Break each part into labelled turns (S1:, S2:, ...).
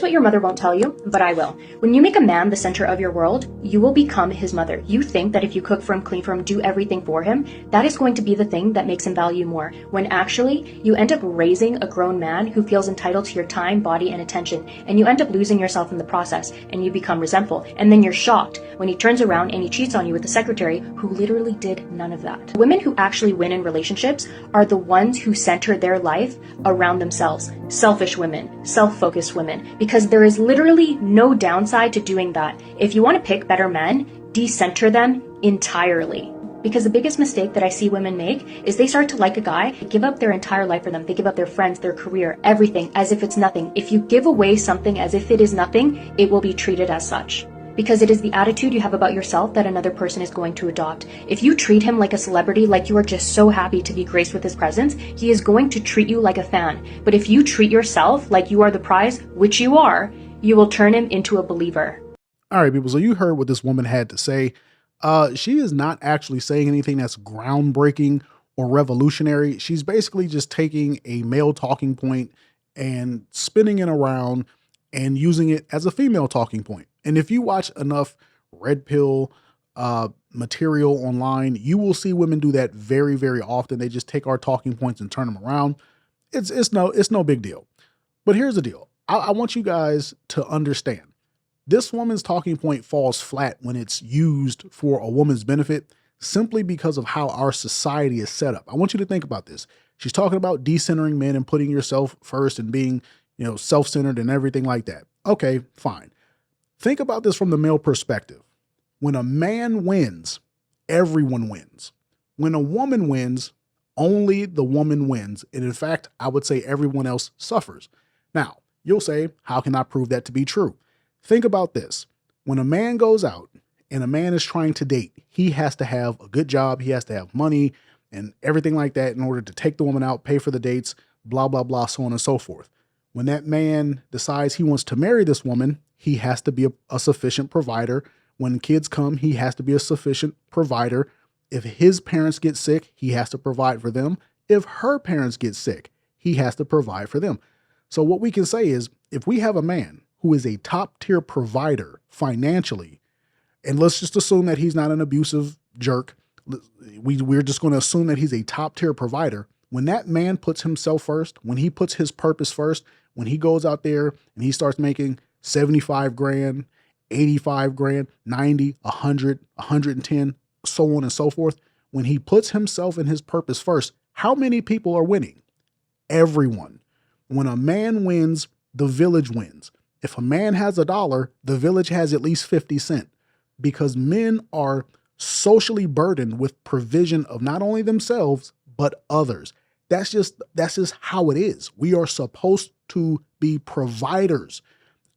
S1: Here's what your mother won't tell you, but I will. When you make a man the center of your world, you will become his mother. You think that if you cook for him, clean for him, do everything for him, that is going to be the thing that makes him value you more. When actually, you end up raising a grown man who feels entitled to your time, body, and attention, and you end up losing yourself in the process, and you become resentful. And then you're shocked when he turns around and he cheats on you with a secretary who literally did none of that. Women who actually win in relationships are the ones who center their life around themselves. Selfish women, self-focused women, because there is literally no downside to doing that. If you want to pick better men, decenter them entirely. Because the biggest mistake that I see women make is they start to like a guy, they give up their entire life for them. They give up their friends, their career, everything as if it's nothing. If you give away something as if it is nothing, it will be treated as such. Because it is the attitude you have about yourself that another person is going to adopt. If you treat him like a celebrity, like you are just so happy to be graced with his presence, he is going to treat you like a fan. But if you treat yourself like you are the prize, which you are, you will turn him into a believer.
S2: All right, people. So you heard what this woman had to say. She is not actually saying anything that's groundbreaking or revolutionary. She's basically just taking a male talking point and spinning it around and using it as a female talking point. And if you watch enough red pill material online, you will see women do that very, very often. They just take our talking points and turn them around. It's no big deal. But here's the deal. I want you guys to understand. This woman's talking point falls flat when it's used for a woman's benefit simply because of how our society is set up. I want you to think about this. She's talking about decentering men and putting yourself first and being, self-centered and everything like that. Okay, fine. Think about this from the male perspective. When a man wins, everyone wins. When a woman wins, only the woman wins. And in fact, I would say everyone else suffers. Now, you'll say, how can I prove that to be true? Think about this. When a man goes out and a man is trying to date, he has to have a good job. He has to have money and everything like that in order to take the woman out, pay for the dates, blah, blah, blah, so on and so forth. When that man decides he wants to marry this woman, he has to be a sufficient provider. When kids come, he has to be a sufficient provider. If his parents get sick, he has to provide for them. If her parents get sick, he has to provide for them. So what we can say is, if we have a man who is a top tier provider financially, and let's just assume that he's not an abusive jerk. We're just going to assume that he's a top tier provider. When that man puts himself first, when he puts his purpose first, when he goes out there and he starts making 75 grand, 85 grand, 90, 100, 110, so on and so forth. When he puts himself and his purpose first, how many people are winning? Everyone. When a man wins, the village wins. If a man has $1, the village has at least 50 cents, because men are socially burdened with provision of not only themselves, but others. That's just how it is. We are supposed to be providers.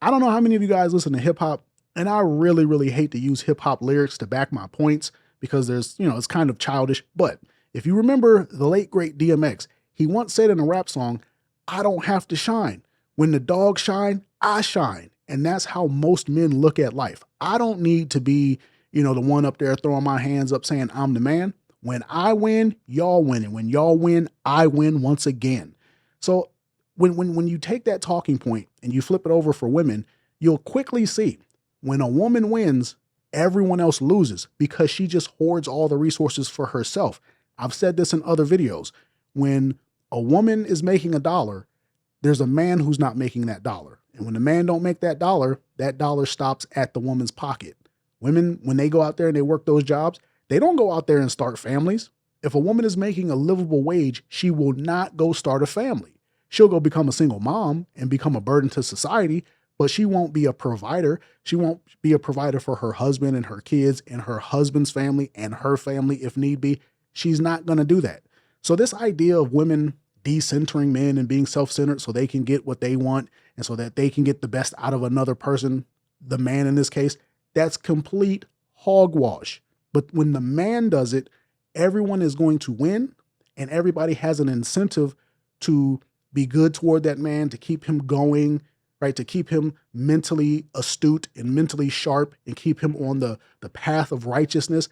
S2: I don't know how many of you guys listen to hip hop, and I really, really hate to use hip hop lyrics to back my points because it's kind of childish. But if you remember the late great DMX, he once said in a rap song, "I don't have to shine. When the dogs shine, I shine." And that's how most men look at life. I don't need to be, the one up there throwing my hands up saying I'm the man. When I win, y'all win. And when y'all win, I win once again. So when you take that talking point and you flip it over for women, you'll quickly see when a woman wins, everyone else loses because she just hoards all the resources for herself. I've said this in other videos. When a woman is making $1, there's a man who's not making that dollar. And when the man don't make that dollar stops at the woman's pocket. Women, when they go out there and they work those jobs, they don't go out there and start families. If a woman is making a livable wage, she will not go start a family. She'll go become a single mom and become a burden to society, but she won't be a provider. She won't be a provider for her husband and her kids and her husband's family and her family if need be. She's not going to do that. So this idea of women decentering men and being self-centered so they can get what they want and so that they can get the best out of another person, the man in this case, that's complete hogwash. But when the man does it, everyone is going to win and everybody has an incentive to be good toward that man, to keep him going, right? To keep him mentally astute and mentally sharp and keep him on the path of righteousness.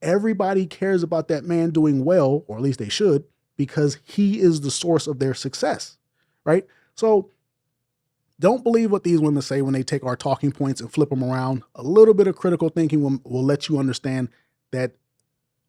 S2: Everybody cares about that man doing well, or at least they should, because he is the source of their success, right? So Don't believe what these women say when they take our talking points and flip them around. A little bit of critical thinking will let you understand that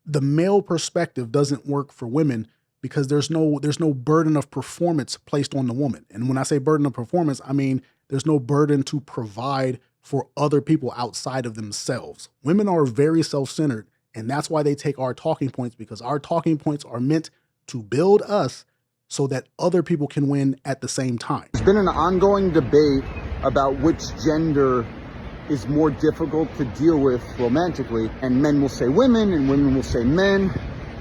S2: the male perspective doesn't work for women because there's no burden of performance placed on the woman. And when I say burden of performance, I mean there's no burden to provide for other people outside of themselves. Women are very self-centered, and that's why they take our talking points, because our talking points are meant to build us so that other people can win at the same time.
S3: There's been an ongoing debate about which gender is more difficult to deal with romantically, and men will say women and women will say men.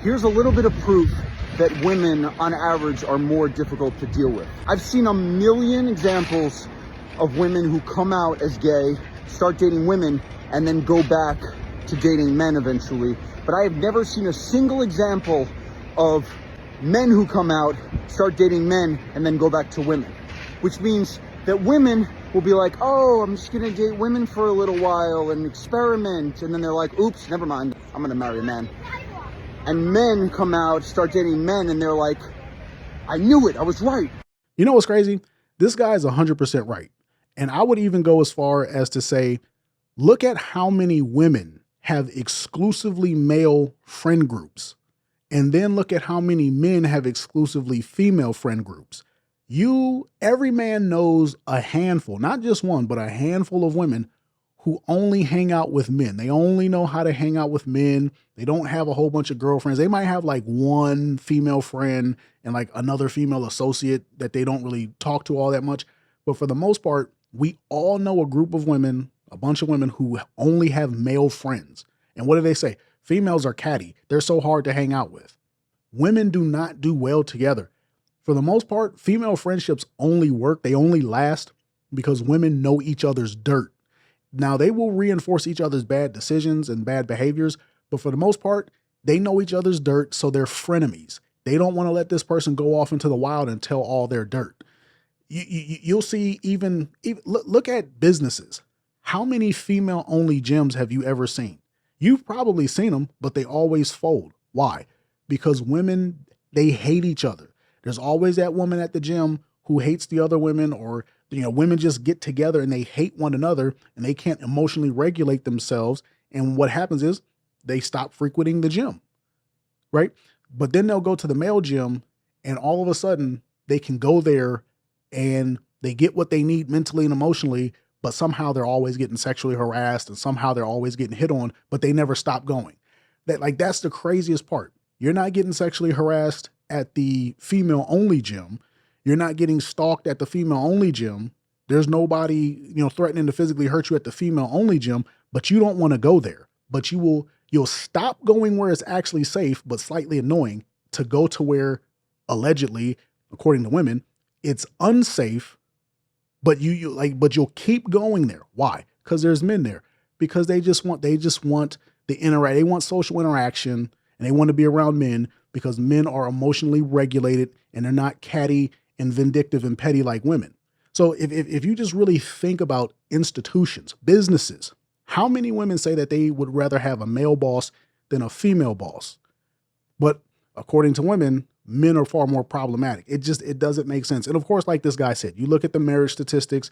S3: Here's a little bit of proof that women on average are more difficult to deal with. I've seen a million examples of women who come out as gay, start dating women, and then go back to dating men eventually. But I have never seen a single example of men who come out, start dating men, and then go back to women. Which means that women will be like, oh, I'm just gonna date women for a little while and experiment. And then they're like, oops, never mind, I'm gonna marry a man. And men come out, start dating men, and they're like, I knew it, I was right.
S2: You know what's crazy? This guy is 100% right. And I would even go as far as to say, look at how many women have exclusively male friend groups. And then look at how many men have exclusively female friend groups. Every man knows a handful, not just one, but a handful of women who only hang out with men. They only know how to hang out with men. They don't have a whole bunch of girlfriends. They might have like one female friend and like another female associate that they don't really talk to all that much. But for the most part, we all know a group of women, a bunch of women who only have male friends. And what do they say? Females are catty. They're so hard to hang out with. Women do not do well together. For the most part, female friendships only work. They only last because women know each other's dirt. Now, they will reinforce each other's bad decisions and bad behaviors, but for the most part, they know each other's dirt, so they're frenemies. They don't want to let this person go off into the wild and tell all their dirt. You'll see even look at businesses. How many female-only gyms have you ever seen? You've probably seen them, but they always fold. Why? Because women, they hate each other. There's always that woman at the gym who hates the other women, or women just get together and they hate one another and they can't emotionally regulate themselves. And what happens is they stop frequenting the gym, right? But then they'll go to the male gym and all of a sudden they can go there and they get what they need mentally and emotionally, but somehow they're always getting sexually harassed and somehow they're always getting hit on, but they never stop going. That's the craziest part. You're not getting sexually harassed at the female only gym. You're not getting stalked at the female only gym. There's nobody, threatening to physically hurt you at the female only gym, but you don't want to go there. But you'll stop going where it's actually safe, but slightly annoying, to go to where allegedly, according to women, it's unsafe, but you'll keep going there. Why? Because there's men there. Because they just want they want social interaction, and they want to be around men because men are emotionally regulated and they're not catty and vindictive and petty like women. So if you just really think about institutions, businesses, how many women say that they would rather have a male boss than a female boss? But according to women, men are far more problematic. It doesn't make sense. And of course, like this guy said, you look at the marriage statistics,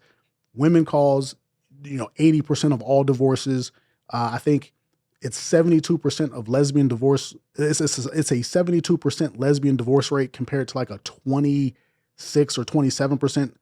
S2: women cause 80% of all divorces. I think it's 72% of lesbian divorce. It's a 72% lesbian divorce rate compared to like a 26 or 27%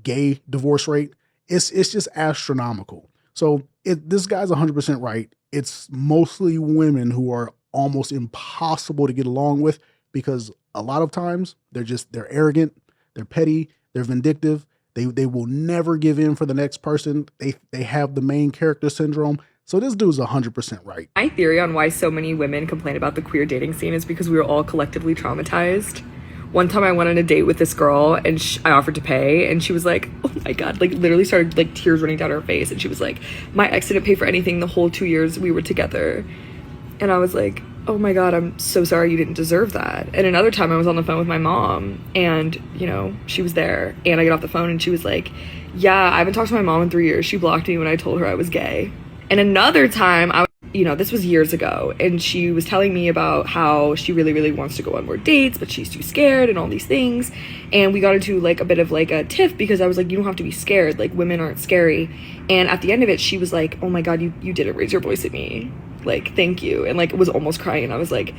S2: gay divorce rate. It's just astronomical. So this guy's 100% right. It's mostly women who are almost impossible to get along with because a lot of times they're arrogant, they're petty, they're vindictive. They will never give in for the next person. They have the main character syndrome. So this dude's 100% right.
S4: My theory on why so many women complain about the queer dating scene is because we were all collectively traumatized. One time I went on a date with this girl and I offered to pay and she was like, oh my God, literally started tears running down her face. And she was like, my ex didn't pay for anything the whole 2 years we were together. And I was like, oh my God, I'm so sorry, you didn't deserve that. And another time I was on the phone with my mom and, she was there and I get off the phone and she was like, yeah, I haven't talked to my mom in 3 years. She blocked me when I told her I was gay. And another time you know, this was years ago, and she was telling me about how she really, really wants to go on more dates, but she's too scared and all these things. And we got into like a bit of like a tiff because I was like, you don't have to be scared. Like, women aren't scary. And at the end of it, she was like, oh my God, you didn't raise your voice at me. Like, thank you. And like, was almost crying. And I was like,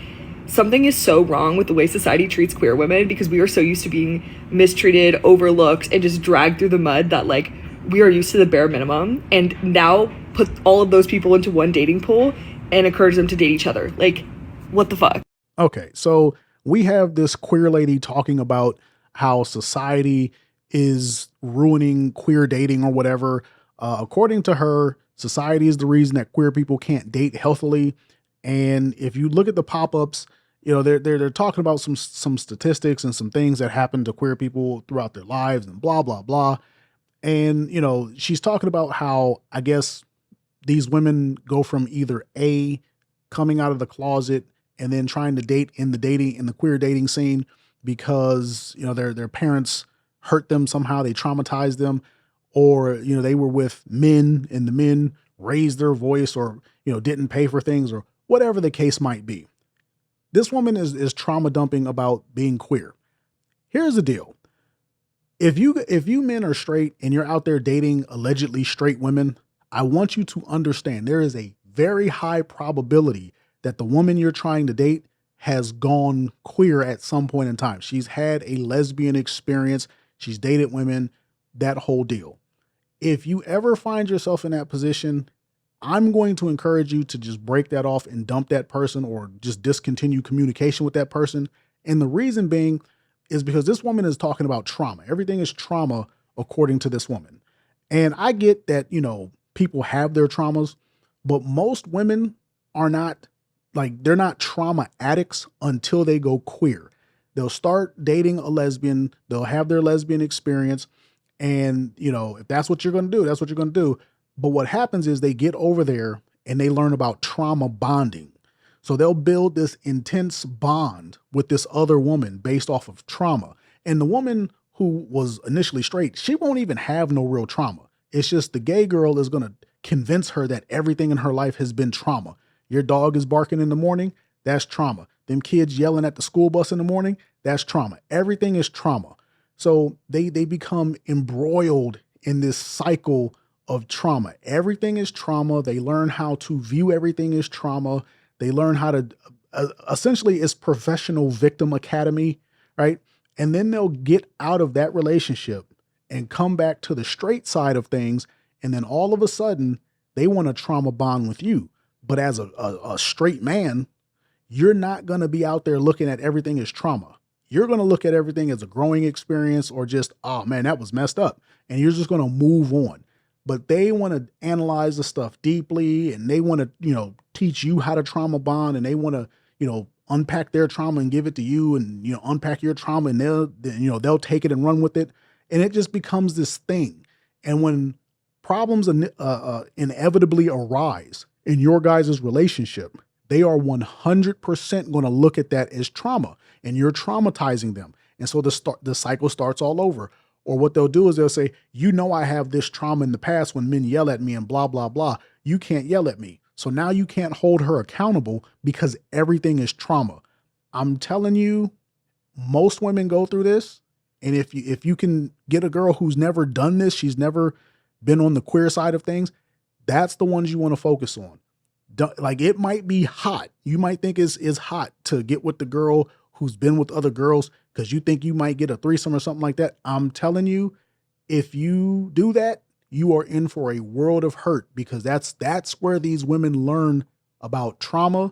S4: something is so wrong with the way society treats queer women, because we are so used to being mistreated, overlooked, and just dragged through the mud that like we are used to the bare minimum. And now put all of those people into one dating pool and encourage them to date each other. Like, what the fuck?
S2: Okay, so we have this queer lady talking about how society is ruining queer dating or whatever. According to her, society is the reason that queer people can't date healthily. And if you look at the pop-ups, you know, they're talking about some statistics and some things that happen to queer people throughout their lives and blah, blah, blah. And, you know, she's talking about how, I guess, these women go from either A, coming out of the closet and then trying to date in the queer dating scene because, you know, their parents hurt them somehow, they traumatized them, or, you know, they were with men and the men raised their voice or, you know, didn't pay for things or whatever the case might be. This woman is trauma dumping about being queer. Here's the deal. If you men are straight and you're out there dating allegedly straight women, I want you to understand there is a very high probability that the woman you're trying to date has gone queer at some point in time. She's had a lesbian experience. She's dated women, that whole deal. If you ever find yourself in that position, I'm going to encourage you to just break that off and dump that person or just discontinue communication with that person. And the reason being is because this woman is talking about trauma. Everything is trauma according to this woman. And I get that, you know, people have their traumas, but most women are not, like, they're not trauma addicts until they go queer. They'll start dating a lesbian, they'll have their lesbian experience, and, you know, if that's what you're going to do, that's what you're going to do. But what happens is they get over there and they learn about trauma bonding. So they'll build this intense bond with this other woman based off of trauma. And the woman who was initially straight, she won't even have no real trauma. It's just the gay girl is going to convince her that everything in her life has been trauma. Your dog is barking in the morning, that's trauma. Them kids yelling at the school bus in the morning, that's trauma. Everything is trauma. So they become embroiled in this cycle of trauma. Everything is trauma. They learn how to view everything as trauma. They learn how to, essentially it's professional victim academy, right? And then they'll get out of that relationship and come back to the straight side of things. And then all of a sudden they want to trauma bond with you. But as a straight man, you're not going to be out there looking at everything as trauma. You're going to look at everything as a growing experience or just, oh man, that was messed up. And you're just going to move on. But they want to analyze the stuff deeply and they want to, you know, teach you how to trauma bond and they want to, you know, unpack their trauma and give it to you and, you know, unpack your trauma and they'll take it and run with it. And it just becomes this thing. And when problems inevitably arise in your guys' relationship, they are 100% going to look at that as trauma and you're traumatizing them. And so the cycle starts all over. Or what they'll do is they'll say, you know, I have this trauma in the past when men yell at me and blah, blah, blah. You can't yell at me. So now you can't hold her accountable because everything is trauma. I'm telling you, most women go through this. And if you can get a girl who's never done this, she's never been on the queer side of things, that's the ones you want to focus on. Like, it might be hot. You might think it's hot to get with the girl who's been with other girls because you think you might get a threesome or something like that. I'm telling you, if you do that, you are in for a world of hurt because that's where these women learn about trauma,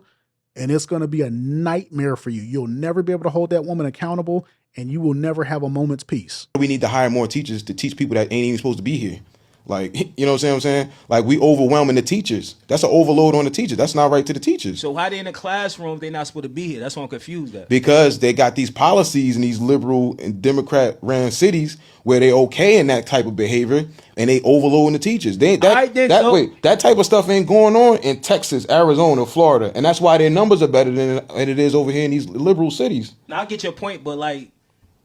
S2: and it's going to be a nightmare for you. You'll never be able to hold that woman accountable, and you will never have a moment's peace.
S5: We need to hire more teachers to teach people that ain't even supposed to be here. Like, you know what I'm saying? Like, we overwhelming the teachers. That's an overload on the teachers. That's not right to the teachers.
S6: So how they in the classroom if they not supposed to be here? That's what I'm confused at.
S5: Because they got these policies in these liberal and Democrat ran cities where they okay in that type of behavior and they overloading the teachers. That type of stuff ain't going on in Texas, Arizona, Florida. And that's why their numbers are better than it is over here in these liberal cities.
S6: Now I get your point, but like,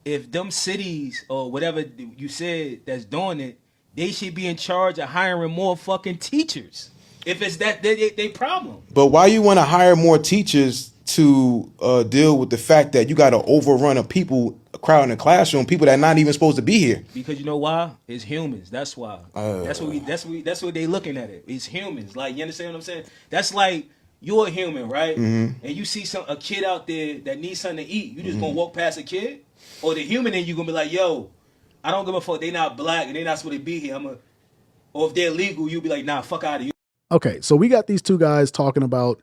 S6: if them cities or whatever you said that's doing it, they should be in charge of hiring more fucking teachers. If it's that, they problem.
S5: But why you want to hire more teachers to deal with the fact that you got to overrun a crowd in the classroom, people that not even supposed to be here?
S6: Because you know why? It's humans. That's why. That's what they looking at it. It's humans. Like, you understand what I'm saying? That's like you're a human, right? And you see a kid out there that needs something to eat. You just gonna walk past a kid, or the human in you gonna be like, yo, I don't give a fuck. They not black and they not supposed to be here. Or if they're illegal, you'll be like, nah, fuck out of you.
S2: Okay, so we got these two guys talking about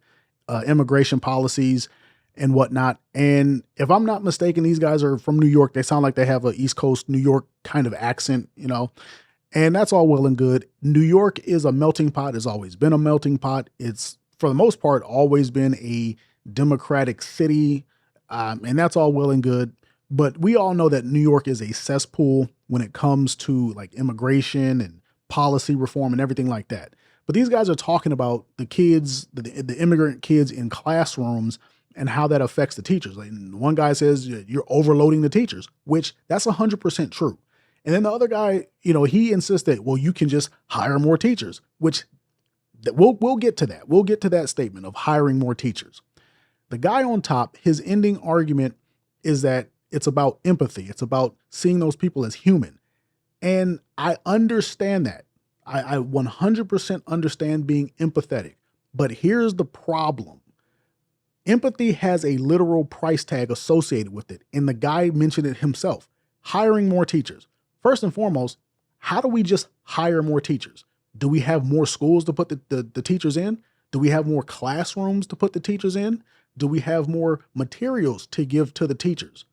S2: immigration policies and whatnot. And if I'm not mistaken, these guys are from New York. They sound like they have an East Coast New York kind of accent, you know, and that's all well and good. New York is a melting pot, has always been a melting pot. It's, for the most part, always been a democratic city, and that's all well and good. But we all know that New York is a cesspool when it comes to like immigration and policy reform and everything like that. But these guys are talking about the kids, the immigrant kids in classrooms and how that affects the teachers. Like, one guy says you're overloading the teachers, which that's 100% true. And then the other guy, you know, he insists that, well, you can just hire more teachers, which we'll get to that. We'll get to that statement of hiring more teachers. The guy on top, his ending argument is that it's about empathy. It's about seeing those people as human. And I understand that. I 100% understand being empathetic, but here's the problem. Empathy has a literal price tag associated with it. And the guy mentioned it himself, hiring more teachers. First and foremost, how do we just hire more teachers? Do we have more schools to put the teachers in? Do we have more classrooms to put the teachers in? Do we have more materials to give to the teachers?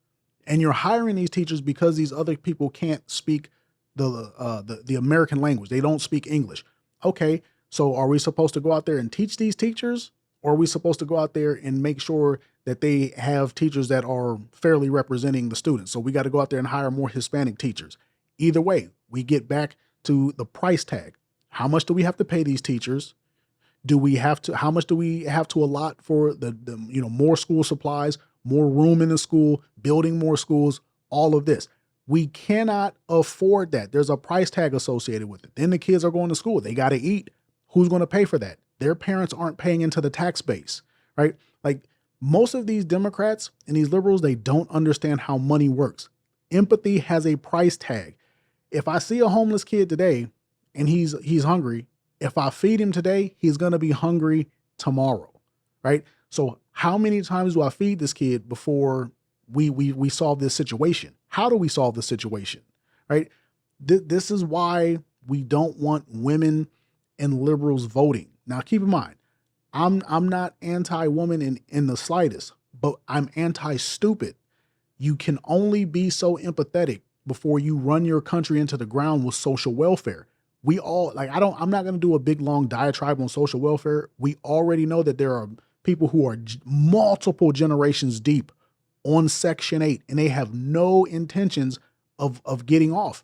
S2: And you're hiring these teachers because these other people can't speak the American language. They don't speak English. Okay, so are we supposed to go out there and teach these teachers? Or are we supposed to go out there and make sure that they have teachers that are fairly representing the students? So we got to go out there and hire more Hispanic teachers. Either way, we get back to the price tag. How much do we have to pay these teachers? How much do we have to allot for the more school supplies, more room in the school, building more schools, all of this? We cannot afford that. There's a price tag associated with it. Then the kids are going to school. They got to eat. Who's going to pay for that? Their parents aren't paying into the tax base, right? Like, most of these Democrats and these liberals, they don't understand how money works. Empathy has a price tag. If I see a homeless kid today and he's hungry, if I feed him today, he's going to be hungry tomorrow, right? So how many times do I feed this kid before we solve this situation? How do we solve this situation, right? This is why we don't want women and liberals voting. Now, keep in mind, I'm not anti-woman in the slightest, but I'm anti-stupid. You can only be so empathetic before you run your country into the ground with social welfare. We all, like, I'm not going to do a big long diatribe on social welfare. We already know that there are people who are multiple generations deep on Section 8, and they have no intentions of getting off.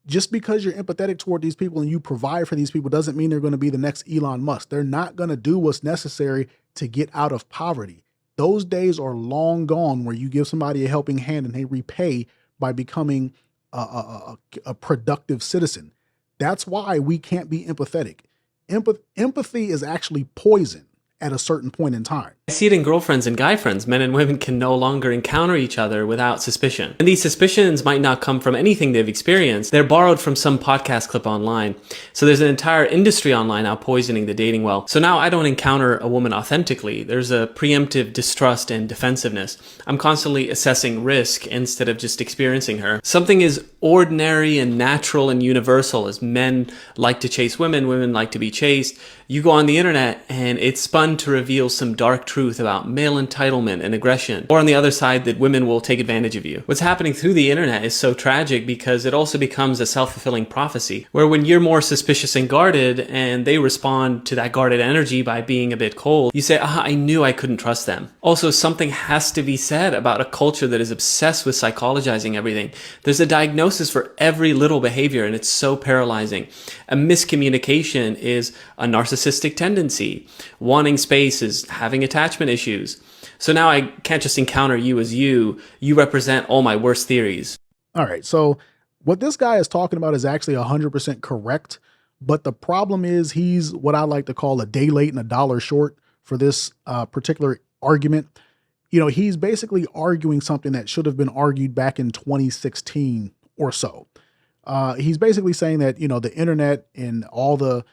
S2: Just because you're empathetic toward these people and you provide for these people doesn't mean they're going to be the next Elon Musk. They're not going to do what's necessary to get out of poverty. Those days are long gone where you give somebody a helping hand and they repay by becoming a productive citizen. That's why we can't be empathetic. Empathy is actually poison at a certain point in time.
S7: I see it in girlfriends and guy friends. Men and women can no longer encounter each other without suspicion. And these suspicions might not come from anything they've experienced. They're borrowed from some podcast clip online. So there's an entire industry online now poisoning the dating well. So now I don't encounter a woman authentically. There's a preemptive distrust and defensiveness. I'm constantly assessing risk instead of just experiencing her. Something is ordinary and natural and universal as men like to chase women, women like to be chased. You go on the internet and it's spun to reveal some dark truth about male entitlement and aggression, or on the other side that women will take advantage of you. What's happening through the internet is so tragic because it also becomes a self-fulfilling prophecy, where when you're more suspicious and guarded and they respond to that guarded energy by being a bit cold, you say, I knew I couldn't trust them. Also, something has to be said about a culture that is obsessed with psychologizing everything. There's a diagnosis for every little behavior and it's so paralyzing. A miscommunication is a narcissistic tendency. Wanting space is having attachment issues. So now I can't just encounter you as you. You represent all my worst theories.
S2: All right. So what this guy is talking about is actually 100% correct. But the problem is he's what I like to call a day late and a dollar short for this particular argument. You know, he's basically arguing something that should have been argued back in 2016 or so. He's basically saying that, you know, the internet and all the,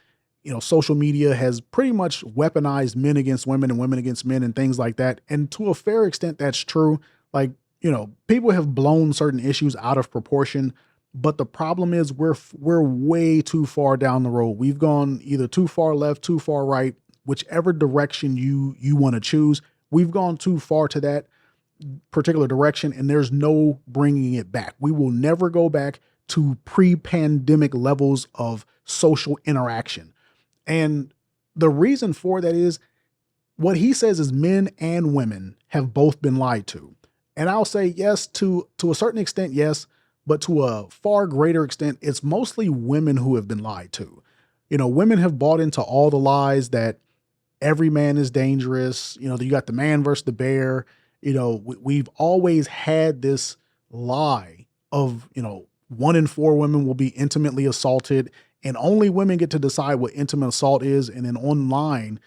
S2: you know, social media has pretty much weaponized men against women and women against men and things like that. And to a fair extent, that's true. Like, you know, people have blown certain issues out of proportion, but the problem is we're way too far down the road. We've gone either too far left, too far right, whichever direction you want to choose. We've gone too far to that particular direction, and there's no bringing it back. We will never go back to pre-pandemic levels of social interaction. And the reason for that is what he says is men and women have both been lied to. And I'll say yes, to a certain extent, yes, but to a far greater extent, it's mostly women who have been lied to. You know, women have bought into all the lies that every man is dangerous. You know, you got the man versus the bear. You know, we've always had this lie of, you know, 1 in 4 women will be intimately assaulted, and only women get to decide what intimate assault is. And then online,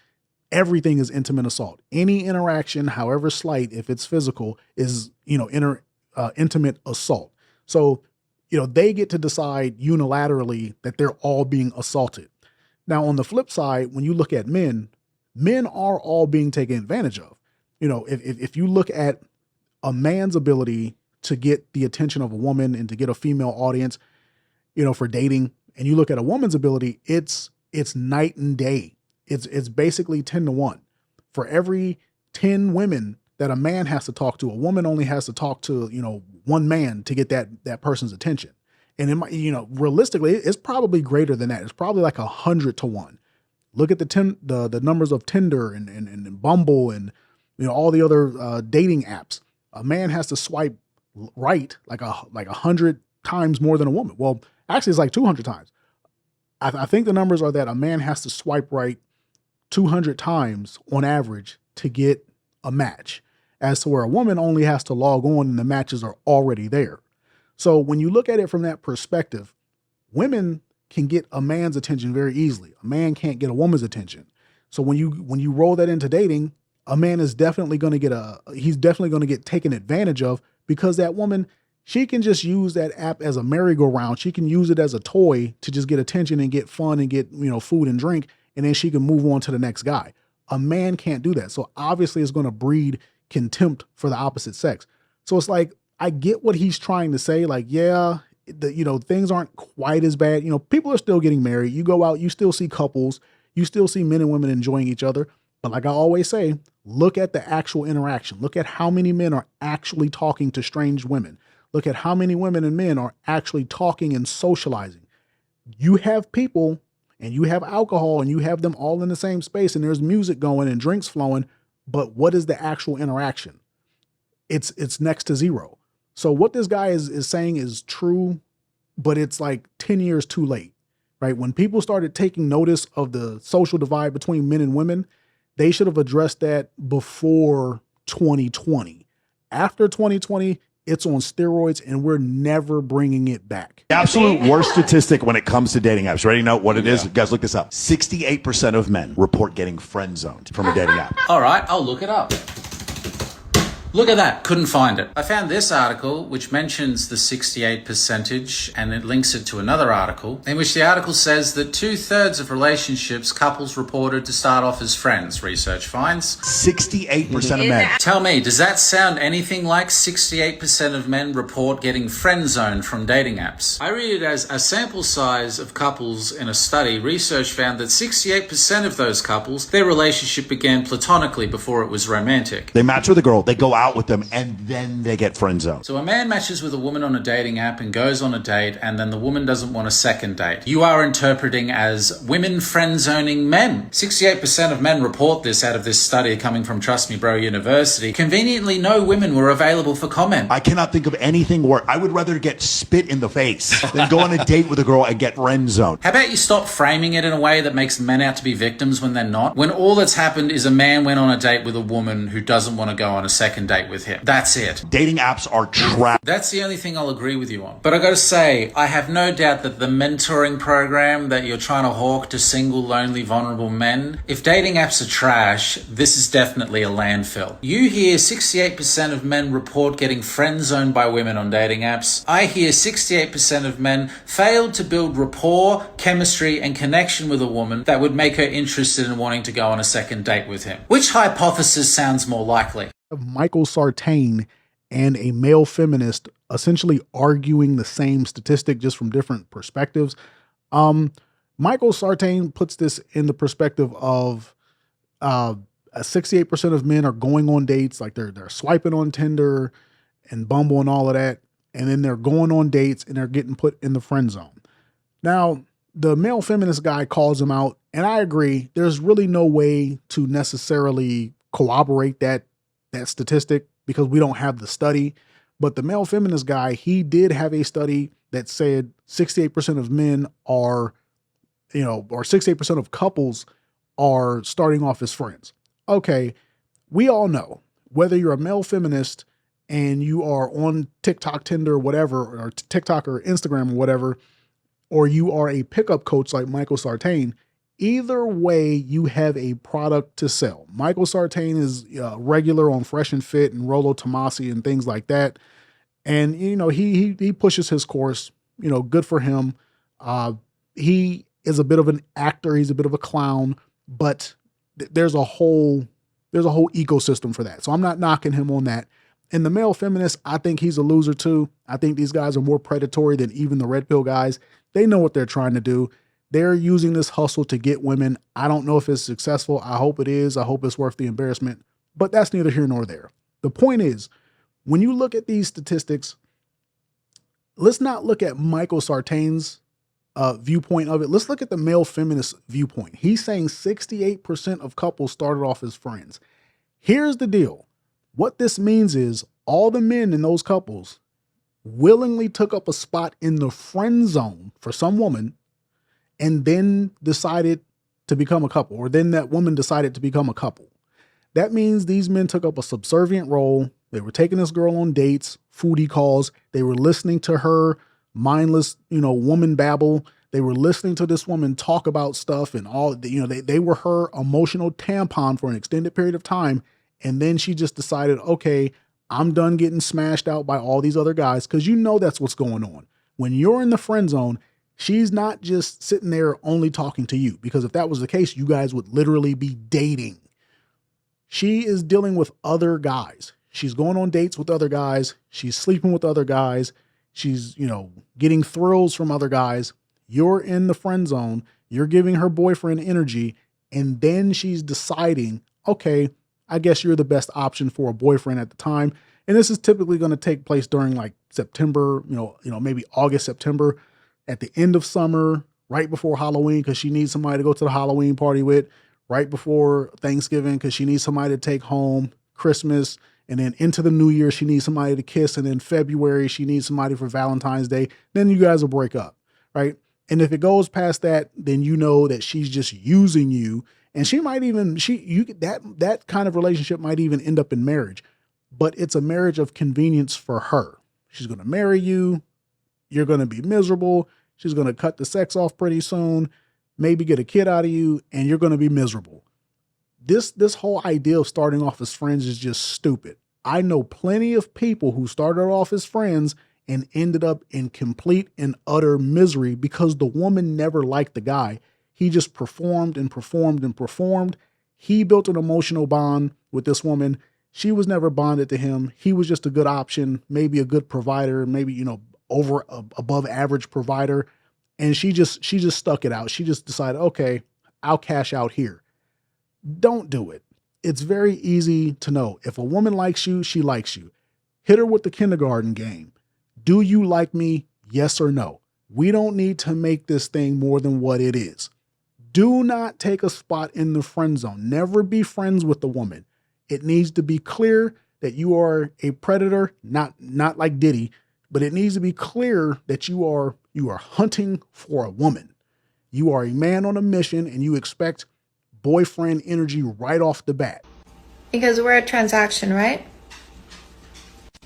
S2: everything is intimate assault. Any interaction, however slight, if it's physical, is, you know, intimate assault. So, you know, they get to decide unilaterally that they're all being assaulted. Now, on the flip side, when you look at men are all being taken advantage of. You know, if you look at a man's ability to get the attention of a woman and to get a female audience, you know, for dating, and you look at a woman's ability, it's night and day. It's basically 10-1. For every 10 women that a man has to talk to, a woman only has to talk to, you know, 1 man to get that person's attention. And it might, you know, realistically, it's probably greater than that. It's probably like 100-1. Look at the numbers of Tinder and Bumble and, you know, all the other dating apps. A man has to swipe right like 100 times more than a woman. Well, actually, it's like 200 times. I think the numbers are that a man has to swipe right 200 times on average to get a match, as to where a woman only has to log on and the matches are already there. So when you look at it from that perspective, women can get a man's attention very easily. A man can't get a woman's attention. So when you roll that into dating, a man is definitely going to he's definitely going to get taken advantage of, because that woman, she can just use that app as a merry-go-round. She can use it as a toy to just get attention and get fun and get, you know, food and drink, and then she can move on to the next guy. A man can't do that. So obviously it's going to breed contempt for the opposite sex. So it's like, I get what he's trying to say. Like, yeah, you know, things aren't quite as bad. You know, people are still getting married. You go out, you still see couples, you still see men and women enjoying each other. But like I always say, look at the actual interaction. Look at how many men are actually talking to strange women. Look at how many women and men are actually talking and socializing. You have people and you have alcohol and you have them all in the same space, and there's music going and drinks flowing. But what is the actual interaction? It's next to zero. So what this guy is saying is true, but it's like 10 years too late, right? When people started taking notice of the social divide between men and women, they should have addressed that before 2020. After 2020, it's on steroids, and we're never bringing it back.
S8: The absolute worst statistic when it comes to dating apps. Ready to know what it is? Guys, look this up. 68% of men report getting friend zoned from a dating app.
S9: All right, I'll look it up. Look at that, couldn't find it. I found this article which mentions the 68 percentage, and it links it to another article in which the article says that 2/3 of relationships couples reported to start off as friends, research finds.
S8: 68% of men.
S9: Tell me, does that sound anything like 68% of men report getting friend zoned from dating apps? I read it as a sample size of couples in a study. Research found that 68% of those couples, their relationship began platonically before it was romantic.
S8: They match with a girl, they go out with them, and then they get friend zoned.
S9: So a man matches with a woman on a dating app and goes on a date, and then the woman doesn't want a second date. You are interpreting as women friend zoning men. 68% of men report this out of this study coming from Trust Me Bro University. Conveniently, no women were available for comment.
S8: I cannot think of anything worse. I would rather get spit in the face than go on a date with a girl and get friend zoned.
S9: How about you stop framing it in a way that makes men out to be victims when they're not? When all that's happened is a man went on a date with a woman who doesn't want to go on a second date with him. That's it.
S8: Dating apps are trash.
S9: That's the only thing I'll agree with you on. But I gotta say, I have no doubt that the mentoring program that you're trying to hawk to single, lonely, vulnerable men, if dating apps are trash, this is definitely a landfill. You hear 68% of men report getting friend zoned by women on dating apps. I hear 68% of men failed to build rapport, chemistry, and connection with a woman that would make her interested in wanting to go on a second date with him. Which hypothesis sounds more likely?
S2: Michael Sartain and a male feminist essentially arguing the same statistic just from different perspectives. Michael Sartain puts this in the perspective of 68% of men are going on dates, like they're swiping on Tinder and Bumble and all of that, and then they're going on dates and they're getting put in the friend zone. Now, the male feminist guy calls him out, and I agree. There's really no way to necessarily corroborate that statistic because we don't have the study. But the male feminist guy, he did have a study that said 68% of men are, or 68% of couples are starting off as friends. Okay, we all know whether you're a male feminist and you are on TikTok, Tinder, whatever, or TikTok or Instagram or whatever, or you are a pickup coach like Michael Sartain, either way, you have a product to sell. Michael Sartain is regular on Fresh and Fit and Rollo Tomasi and things like that. And, he pushes his course, good for him. He is a bit of an actor. He's a bit of a clown, but there's a whole ecosystem for that. So I'm not knocking him on that. And the male feminist, I think he's a loser too. I think these guys are more predatory than even the red pill guys. They know what they're trying to do. They're using this hustle to get women. I don't know if it's successful. I hope it is. I hope it's worth the embarrassment, but that's neither here nor there. The point is, when you look at these statistics, let's not look at Michael Sartain's viewpoint of it. Let's look at the male feminist viewpoint. He's saying 68% of couples started off as friends. Here's the deal. What this means is all the men in those couples willingly took up a spot in the friend zone for some woman and then decided to become a couple, or then that woman decided to become a couple. That means these men took up a subservient role. They were taking this girl on dates, foodie calls. They were listening to her mindless, woman babble. They were listening to this woman talk about stuff and all, they were her emotional tampon for an extended period of time. And then she just decided, okay, I'm done getting smashed out by all these other guys. Cause that's what's going on. When you're in the friend zone, she's not just sitting there only talking to you, because if that was the case, you guys would literally be dating. She is dealing with other guys. She's going on dates with other guys. She's sleeping with other guys. She's, getting thrills from other guys. You're in the friend zone. You're giving her boyfriend energy. And then she's deciding, okay, I guess you're the best option for a boyfriend at the time. And this is typically going to take place during like September, maybe August, September, at the end of summer, right before Halloween, because she needs somebody to go to the Halloween party with, right before Thanksgiving, because she needs somebody to take home, Christmas, and then into the new year, she needs somebody to kiss. And then February, she needs somebody for Valentine's Day. Then you guys will break up, right? And if it goes past that, then you know that she's just using you. And she might even, that kind of relationship might even end up in marriage, but it's a marriage of convenience for her. She's going to marry you. You're going to be miserable. She's going to cut the sex off pretty soon, maybe get a kid out of you, and you're going to be miserable. This whole idea of starting off as friends is just stupid. I know plenty of people who started off as friends and ended up in complete and utter misery because the woman never liked the guy. He just performed and performed and performed. He built an emotional bond with this woman. She was never bonded to him. He was just a good option, maybe a good provider, maybe, above average provider. And she just stuck it out. She just decided, okay, I'll cash out here. Don't do it. It's very easy to know. If a woman likes you, she likes you. Hit her with the kindergarten game. Do you like me? Yes or no? We don't need to make this thing more than what it is. Do not take a spot in the friend zone. Never be friends with the woman. It needs to be clear that you are a predator, not like Diddy, but it needs to be clear that you are hunting for a woman. You are a man on a mission and you expect boyfriend energy right off the bat.
S10: Because we're a transaction, right?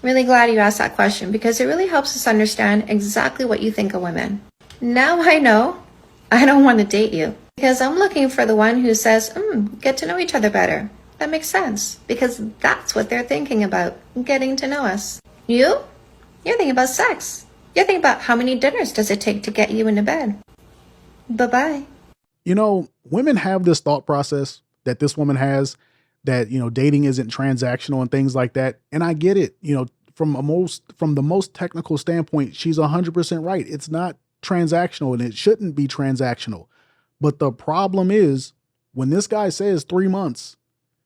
S10: Really glad you asked that question because it really helps us understand exactly what you think of women. Now I know I don't want to date you because I'm looking for the one who says, get to know each other better. That makes sense because that's what they're thinking about, getting to know us. You're thinking about sex. You're thinking about how many dinners does it take to get you into bed. Bye-bye.
S2: You know, women have this thought process that this woman has that, dating isn't transactional and things like that. And I get it, from the most technical standpoint, she's 100% right. It's not transactional and it shouldn't be transactional. But the problem is when this guy says 3 months,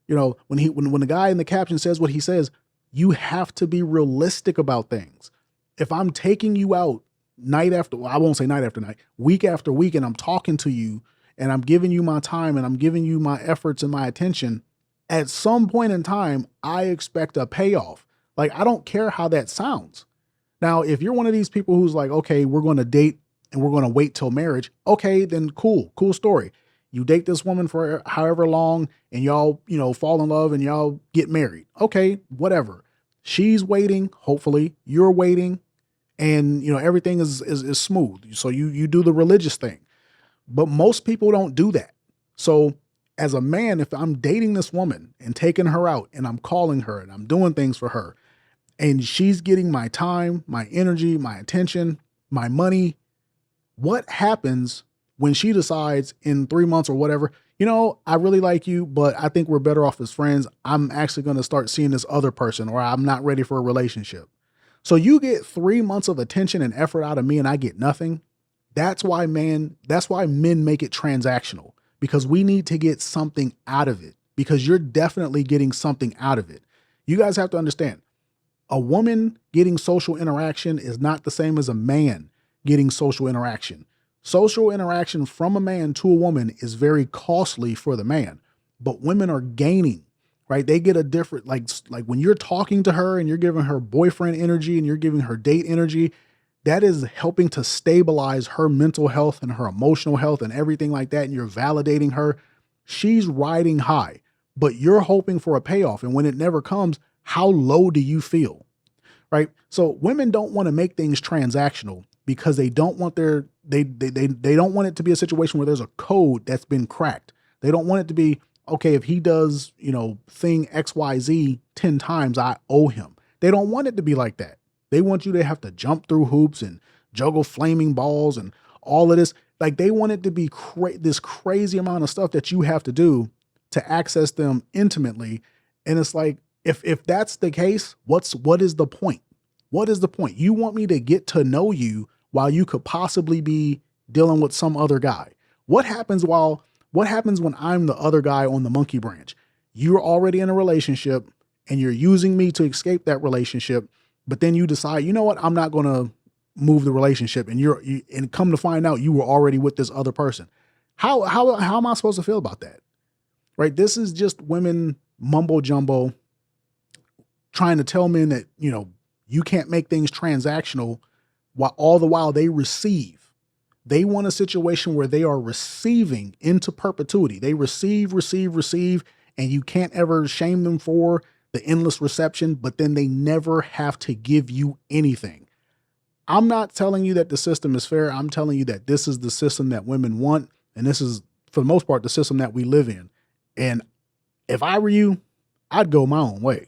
S2: when the guy in the caption says what he says, you have to be realistic about things. If I'm taking you out night after, well, I won't say night after night, week after week, and I'm talking to you and I'm giving you my time and I'm giving you my efforts and my attention, at some point in time, I expect a payoff. Like, I don't care how that sounds. Now, if you're one of these people who's like, okay, we're going to date and we're going to wait till marriage. Okay, then cool story. You date this woman for however long and y'all, fall in love and y'all get married. Okay, whatever. She's waiting. Hopefully you're waiting and, everything is smooth. So you do the religious thing, but most people don't do that. So as a man, if I'm dating this woman and taking her out and I'm calling her and I'm doing things for her and she's getting my time, my energy, my attention, my money, what happens when she decides in 3 months or whatever, I really like you, but I think we're better off as friends. I'm actually going to start seeing this other person, or I'm not ready for a relationship. So you get 3 months of attention and effort out of me and I get nothing. That's why men make it transactional, because we need to get something out of it, because you're definitely getting something out of it. You guys have to understand, a woman getting social interaction is not the same as a man getting social interaction. Social interaction from a man to a woman is very costly for the man, but women are gaining, right? They get a different, like when you're talking to her and you're giving her boyfriend energy and you're giving her date energy, that is helping to stabilize her mental health and her emotional health and everything like that. And you're validating her. She's riding high, but you're hoping for a payoff. And when it never comes, how low do you feel? Right? So women don't want to make things transactional because they don't want they don't want it to be a situation where there's a code that's been cracked. They don't want it to be, okay, if he does, thing XYZ 10 times, I owe him. They don't want it to be like that. They want you to have to jump through hoops and juggle flaming balls and all of this. Like, they want it to be this crazy amount of stuff that you have to do to access them intimately. And it's like, if that's the case, what is the point? What is the point? You want me to get to know you while you could possibly be dealing with some other guy. What happens when I'm the other guy on the monkey branch? You're already in a relationship and you're using me to escape that relationship. But then you decide, you know what? I'm not going to move the relationship. And come to find out you were already with this other person. How am I supposed to feel about that? Right? This is just women mumbo jumbo trying to tell men that, you can't make things transactional while all the while they receive. They want a situation where they are receiving into perpetuity. They receive, and you can't ever shame them for the endless reception, but then they never have to give you anything. I'm not telling you that the system is fair. I'm telling you that this is the system that women want. And this is, for the most part, the system that we live in. And if I were you, I'd go my own way.